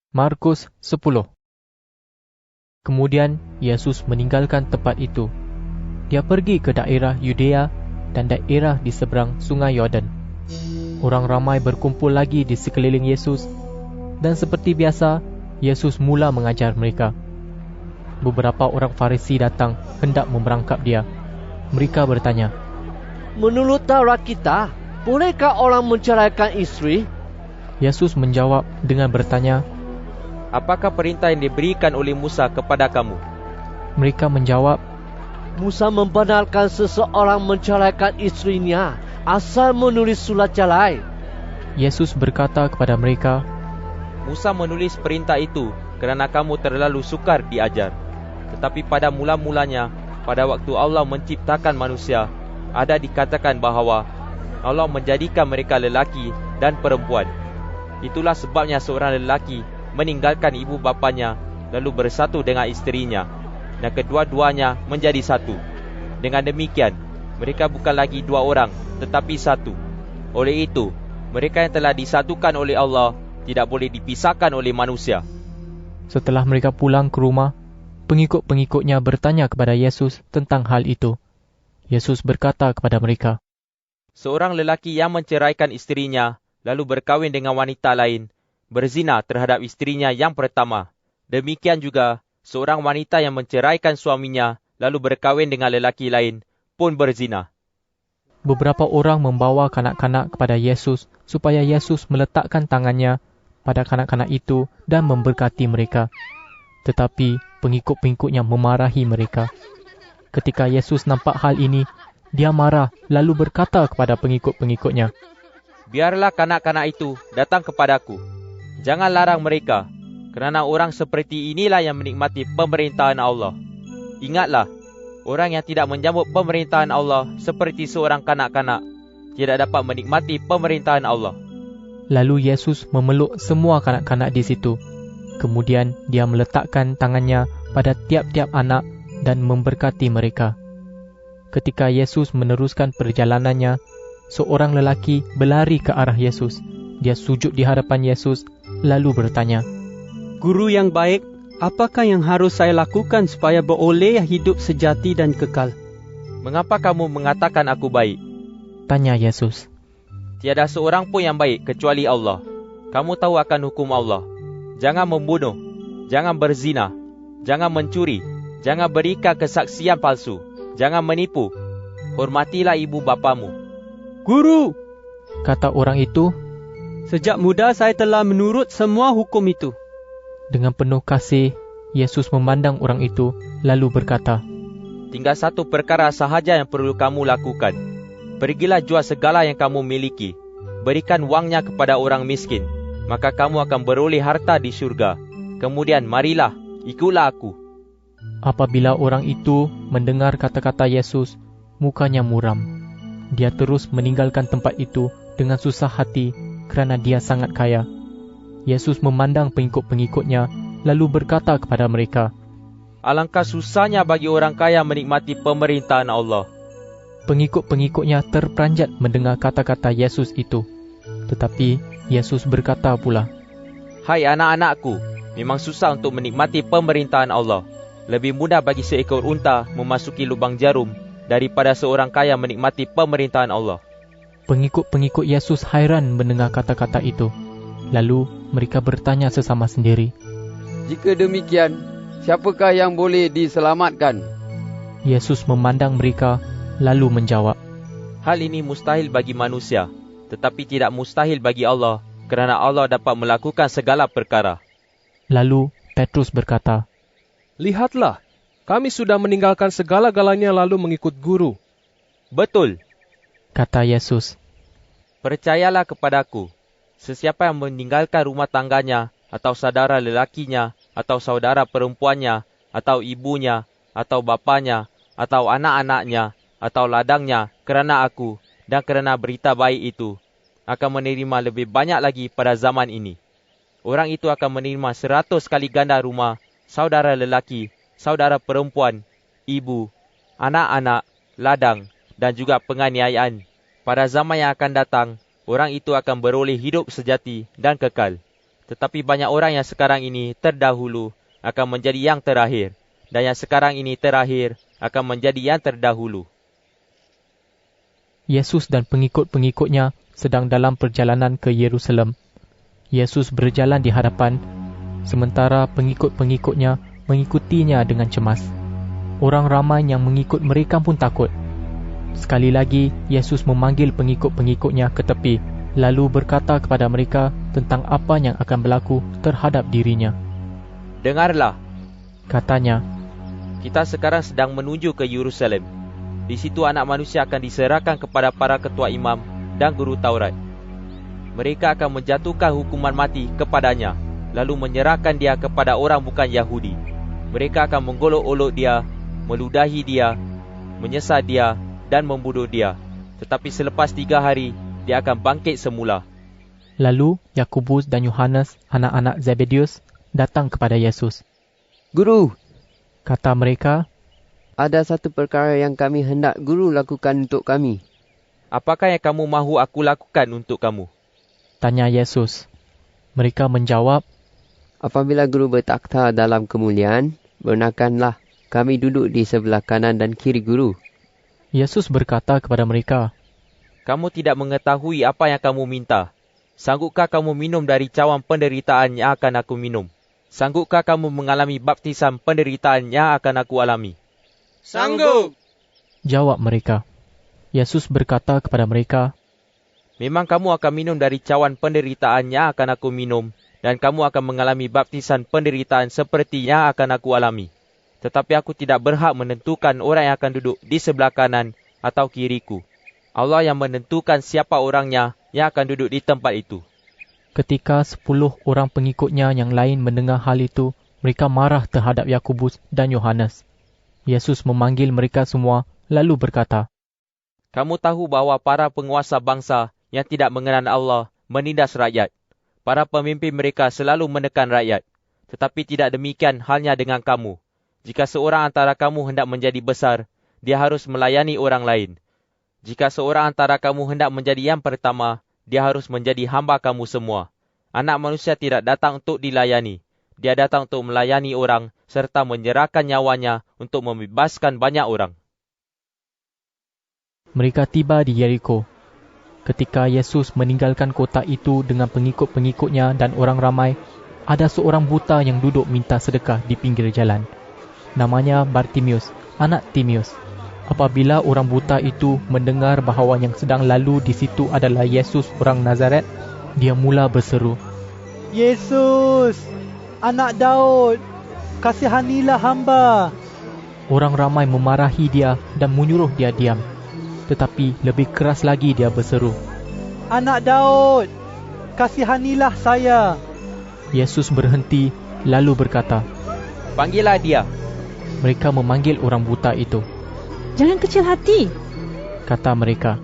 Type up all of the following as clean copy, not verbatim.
Markus 10. Kemudian Yesus meninggalkan tempat itu. Dia pergi ke daerah Yudea dan daerah di seberang sungai Yordan. Orang ramai berkumpul lagi di sekeliling Yesus, dan seperti biasa, Yesus mula mengajar mereka. Beberapa orang Farisi datang hendak memberangkap dia. Mereka bertanya, "Menurut Taurat kita, bolehkah orang menceraikan isteri?" Yesus menjawab dengan bertanya. Apakah perintah yang diberikan oleh Musa kepada kamu? Mereka menjawab, Musa membenarkan seseorang menceraikan isterinya asal menulis surat cerai. Yesus berkata kepada mereka, Musa menulis perintah itu kerana kamu terlalu sukar diajar. Tetapi pada mula-mulanya, pada waktu Allah menciptakan manusia, ada dikatakan bahawa Allah menjadikan mereka lelaki dan perempuan. Itulah sebabnya seorang lelaki meninggalkan ibu bapanya lalu bersatu dengan isterinya, dan kedua-duanya menjadi satu. Dengan demikian, mereka bukan lagi dua orang, tetapi satu. Oleh itu, mereka yang telah disatukan oleh Allah tidak boleh dipisahkan oleh manusia. Setelah mereka pulang ke rumah, pengikut-pengikutnya bertanya kepada Yesus tentang hal itu. Yesus berkata kepada mereka, Seorang lelaki yang menceraikan isterinya lalu berkahwin dengan wanita lain, berzina terhadap isterinya yang pertama. Demikian juga, seorang wanita yang menceraikan suaminya lalu berkahwin dengan lelaki lain pun berzina. Beberapa orang membawa kanak-kanak kepada Yesus supaya Yesus meletakkan tangannya pada kanak-kanak itu dan memberkati mereka. Tetapi pengikut-pengikutnya memarahi mereka. Ketika Yesus nampak hal ini, dia marah lalu berkata kepada pengikut-pengikutnya, Biarlah kanak-kanak itu datang kepadaku. Jangan larang mereka, kerana orang seperti inilah yang menikmati pemerintahan Allah. Ingatlah, orang yang tidak menyambut pemerintahan Allah seperti seorang kanak-kanak tidak dapat menikmati pemerintahan Allah. Lalu Yesus memeluk semua kanak-kanak di situ. Kemudian dia meletakkan tangannya pada tiap-tiap anak dan memberkati mereka. Ketika Yesus meneruskan perjalanannya, seorang lelaki berlari ke arah Yesus. Dia sujud di hadapan Yesus lalu bertanya, Guru yang baik, apakah yang harus saya lakukan supaya beroleh hidup sejati dan kekal? Mengapa kamu mengatakan aku baik? Tanya Yesus. Tiada seorang pun yang baik kecuali Allah. Kamu tahu akan hukum Allah. Jangan membunuh, jangan berzina, jangan mencuri, jangan berikan kesaksian palsu, jangan menipu. Hormatilah ibu bapamu. Guru, Kata orang itu, sejak muda saya telah menurut semua hukum itu. dengan penuh kasih, Yesus memandang orang itu lalu berkata, Tinggal satu perkara sahaja yang perlu kamu lakukan. Pergilah jual segala yang kamu miliki. Berikan wangnya kepada orang miskin. Maka kamu akan beroleh harta di syurga. Kemudian marilah, ikutlah aku. Apabila orang itu mendengar kata-kata Yesus, mukanya muram. Dia terus meninggalkan tempat itu dengan susah hati kerana dia sangat kaya. Yesus memandang pengikut-pengikutnya lalu berkata kepada mereka, Alangkah susahnya bagi orang kaya menikmati pemerintahan Allah. Pengikut-pengikutnya terperanjat mendengar kata-kata Yesus itu. Tetapi Yesus berkata pula, Hai anak-anakku, memang susah untuk menikmati pemerintahan Allah. Lebih mudah bagi seekor unta memasuki lubang jarum daripada seorang kaya menikmati pemerintahan Allah. Pengikut-pengikut Yesus hairan mendengar kata-kata itu. Lalu mereka bertanya sesama sendiri, Jika demikian, siapakah yang boleh diselamatkan? Yesus memandang mereka lalu menjawab, Hal ini mustahil bagi manusia, tetapi tidak mustahil bagi Allah, kerana Allah dapat melakukan segala perkara. Lalu Petrus berkata, Lihatlah, kami sudah meninggalkan segala-galanya lalu mengikut guru. Betul, kata Yesus. percayalah kepadaku. Sesiapa yang meninggalkan rumah tangganya, atau saudara lelakinya, atau saudara perempuannya, atau ibunya, atau bapanya, atau anak-anaknya, atau ladangnya, kerana aku dan kerana berita baik itu, akan menerima lebih banyak lagi pada zaman ini. Orang itu akan menerima 100 kali ganda rumah, saudara lelaki, saudara perempuan, ibu, anak-anak, ladang, dan juga penganiayaan. Pada zaman yang akan datang, orang itu akan beroleh hidup sejati dan kekal. Tetapi banyak orang yang sekarang ini terdahulu akan menjadi yang terakhir, dan yang sekarang ini terakhir akan menjadi yang terdahulu. Yesus dan pengikut-pengikutnya sedang dalam perjalanan ke Yerusalem. Yesus berjalan di hadapan, sementara pengikut-pengikutnya mengikutinya dengan cemas. Orang ramai yang mengikut mereka pun takut. Sekali lagi, Yesus memanggil pengikut-pengikutnya ke tepi, lalu berkata kepada mereka tentang apa yang akan berlaku terhadap dirinya. Dengarlah, Katanya, kita sekarang sedang menuju ke Yerusalem. Di situ anak manusia akan diserahkan kepada para ketua imam dan guru Taurat. Mereka akan menjatuhkan hukuman mati kepadanya, lalu menyerahkan dia kepada orang bukan Yahudi. Mereka akan menggolok-olok dia, meludahi dia, menyesat dia dan membunuh dia. Tetapi selepas 3 hari, dia akan bangkit semula. lalu Yakobus dan Yohanes, anak-anak Zebedeus, datang kepada Yesus. Guru, Kata mereka, ada satu perkara yang kami hendak guru lakukan untuk kami. Apakah yang kamu mahu aku lakukan untuk kamu? tanya Yesus. Mereka menjawab, Apabila guru bertakhta dalam kemuliaan, benarkanlah kami duduk di sebelah kanan dan kiri guru. Yesus berkata kepada mereka, Kamu tidak mengetahui apa yang kamu minta. Sanggupkah kamu minum dari cawan penderitaan yang akan aku minum? Sanggupkah kamu mengalami baptisan penderitaan yang akan aku alami? Sanggup. Jawab mereka. Yesus berkata kepada mereka, Memang kamu akan minum dari cawan penderitaan yang akan aku minum, dan kamu akan mengalami baptisan penderitaan seperti yang akan aku alami. Tetapi aku tidak berhak menentukan orang yang akan duduk di sebelah kanan atau kiriku. Allah yang menentukan siapa orangnya yang akan duduk di tempat itu. Ketika 10 orang pengikutnya yang lain mendengar hal itu, mereka marah terhadap Yakobus dan Yohanes. Yesus memanggil mereka semua, lalu berkata, Kamu tahu bahawa para penguasa bangsa yang tidak mengenal Allah menindas rakyat. Para pemimpin mereka selalu menekan rakyat. Tetapi tidak demikian halnya dengan kamu. Jika seorang antara kamu hendak menjadi besar, dia harus melayani orang lain. Jika seorang antara kamu hendak menjadi yang pertama, dia harus menjadi hamba kamu semua. Anak manusia tidak datang untuk dilayani. Dia datang untuk melayani orang serta menyerahkan nyawanya untuk membebaskan banyak orang. Mereka tiba di Yeriko. Ketika Yesus meninggalkan kota itu dengan pengikut-pengikutnya dan orang ramai, ada seorang buta yang duduk minta sedekah di pinggir jalan. Namanya Bartimius, anak Timius. Apabila orang buta itu mendengar bahawa yang sedang lalu di situ adalah Yesus orang Nazaret, dia mula berseru, Yesus, anak Daud, kasihanilah hamba. Orang ramai memarahi dia dan menyuruh dia diam. Tetapi lebih keras lagi dia berseru, Anak Daud, kasihanilah saya. Yesus berhenti lalu berkata, Panggillah dia. Mereka memanggil orang buta itu. Jangan kecil hati. Kata mereka.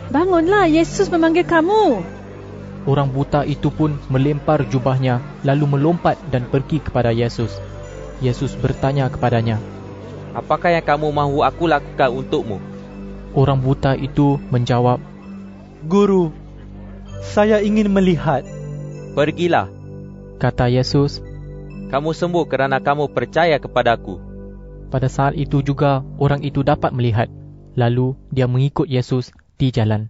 Bangunlah, Yesus memanggil kamu. Orang buta itu pun melempar jubahnya lalu melompat dan pergi kepada Yesus. Yesus bertanya kepadanya, Apakah yang kamu mahu aku lakukan untukmu? Orang buta itu menjawab, Guru, saya ingin melihat. Pergilah. Kata Yesus. Kamu sembuh kerana kamu percaya kepadaku. Pada saat itu juga orang itu dapat melihat. Lalu dia mengikut Yesus di jalan.